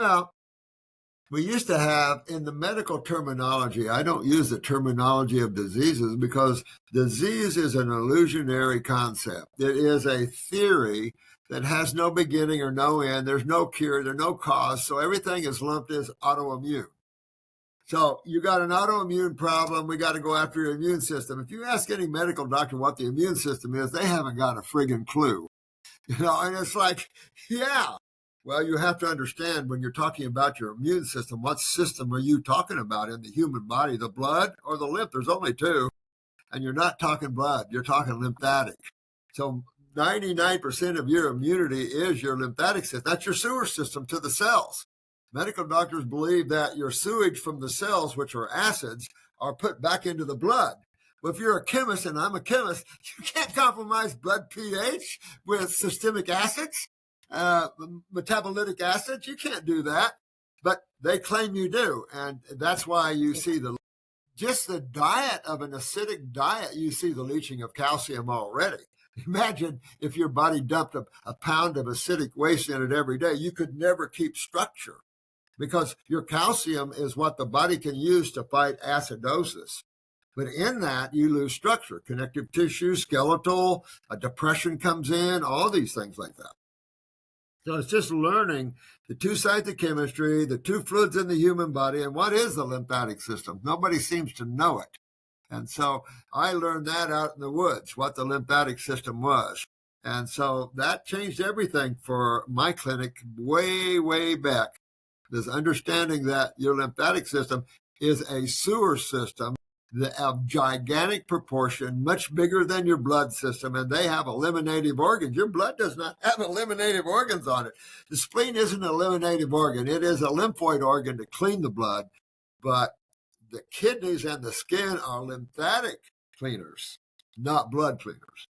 Well, we used to have in the medical terminology, I don't use the terminology of diseases because disease is an illusionary concept. It is a theory that has no beginning or no end. There's no cure, there's no cause. So everything is lumped as autoimmune. So you got an autoimmune problem, we got to go after your immune system. If you ask any medical doctor what the immune system is, they haven't got a friggin' clue. And it's like, yeah. Well, you have to understand when you're talking about your immune system, what system are you talking about in the human body, the blood or the lymph? There's only two. And you're not talking blood, you're talking lymphatic. So 99% of your immunity is your lymphatic system. That's your sewer system to the cells. Medical doctors believe that your sewage from the cells, which are acids, are put back into the blood. Well, if you're a chemist, and I'm a chemist, you can't compromise blood pH with systemic acids, metabolic acids. You can't do that, but they claim you do. And that's why you see just the diet of an acidic diet, you see the leaching of calcium already. Imagine if your body dumped a pound of acidic waste in it every day, you could never keep structure because your calcium is what the body can use to fight acidosis. But in that, you lose structure, connective tissue, skeletal, a depression comes in, all these things like that. So it's just learning the two sides of chemistry, the two fluids in the human body, and what is the lymphatic system? Nobody seems to know it. And so I learned that out in the woods, what the lymphatic system was. And so that changed everything for my clinic way, way back. This understanding that your lymphatic system is a sewer system of gigantic proportion, much bigger than your blood system, and they have eliminative organs. Your blood does not have eliminative organs on it. The spleen isn't an eliminative organ. It is a lymphoid organ to clean the blood, but the kidneys and the skin are lymphatic cleaners, not blood cleaners.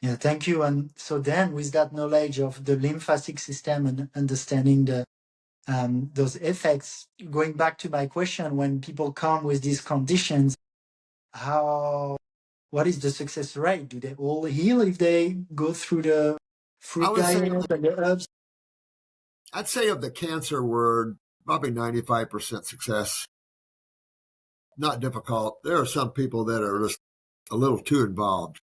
Yeah, thank you. And so then with that knowledge of the lymphatic system and understanding those effects, going back to my question, when people come with these conditions, what is the success rate? Do they all heal if they go through the fruit diet and the herbs? I'd say of the cancer word, probably 95% success. Not difficult. There are some people that are just a little too involved.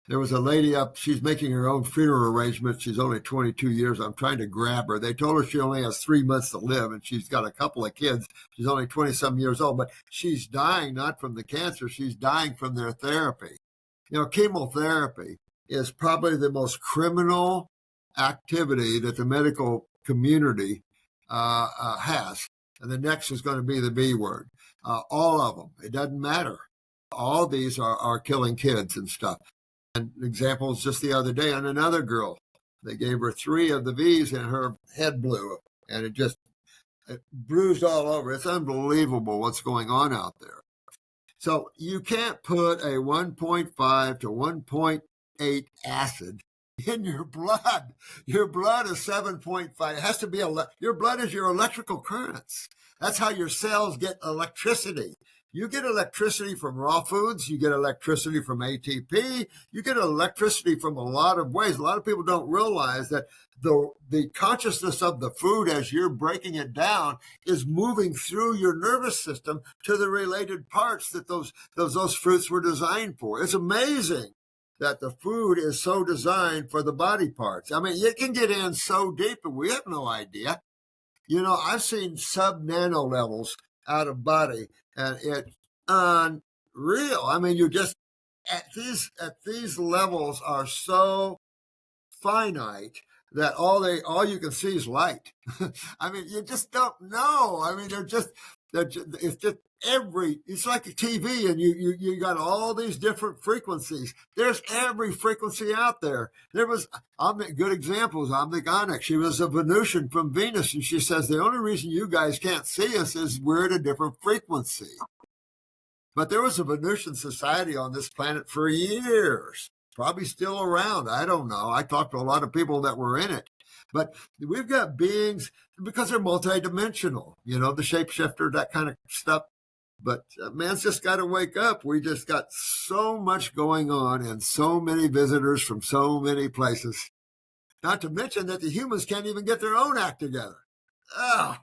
There was a lady up, she's making her own funeral arrangements. She's only 22 years. I'm trying to grab her. They told her she only has 3 months to live, and she's got a couple of kids. She's only 20-some years old, but she's dying not from the cancer. She's dying from their therapy. Chemotherapy is probably the most criminal activity that the medical community has. And the next is going to be the B word. All of them. It doesn't matter. All these are killing kids and stuff. And examples just the other day on another girl. They gave her 3 of the V's and her head blew up. And it bruised all over. It's unbelievable what's going on out there. So you can't put a 1.5 to 1.8 acid in your blood. Your blood is 7.5. It has to be, your blood is your electrical currents. That's how your cells get electricity. You get electricity from raw foods. You get electricity from ATP. You get electricity from a lot of ways. A lot of people don't realize that the consciousness of the food as you're breaking it down is moving through your nervous system to the related parts that those fruits were designed for. It's amazing that the food is so designed for the body parts. I mean, it can get in so deep, and we have no idea. I've seen sub-nano levels out of body, and it's unreal. I mean, you just at these levels are so finite that all you can see is light. I mean, you just don't know. I mean, it's just it's like a TV, and you got all these different frequencies. There's every frequency out there. Good examples. Omniganic. She was a Venusian from Venus, and she says the only reason you guys can't see us is we're at a different frequency. But there was a Venusian society on this planet for years, probably still around. I don't know. I talked to a lot of people that were in it. But we've got beings, because they're multidimensional, the shapeshifter, that kind of stuff. But man's just got to wake up. We just got so much going on and so many visitors from so many places. Not to mention that the humans can't even get their own act together. Ah.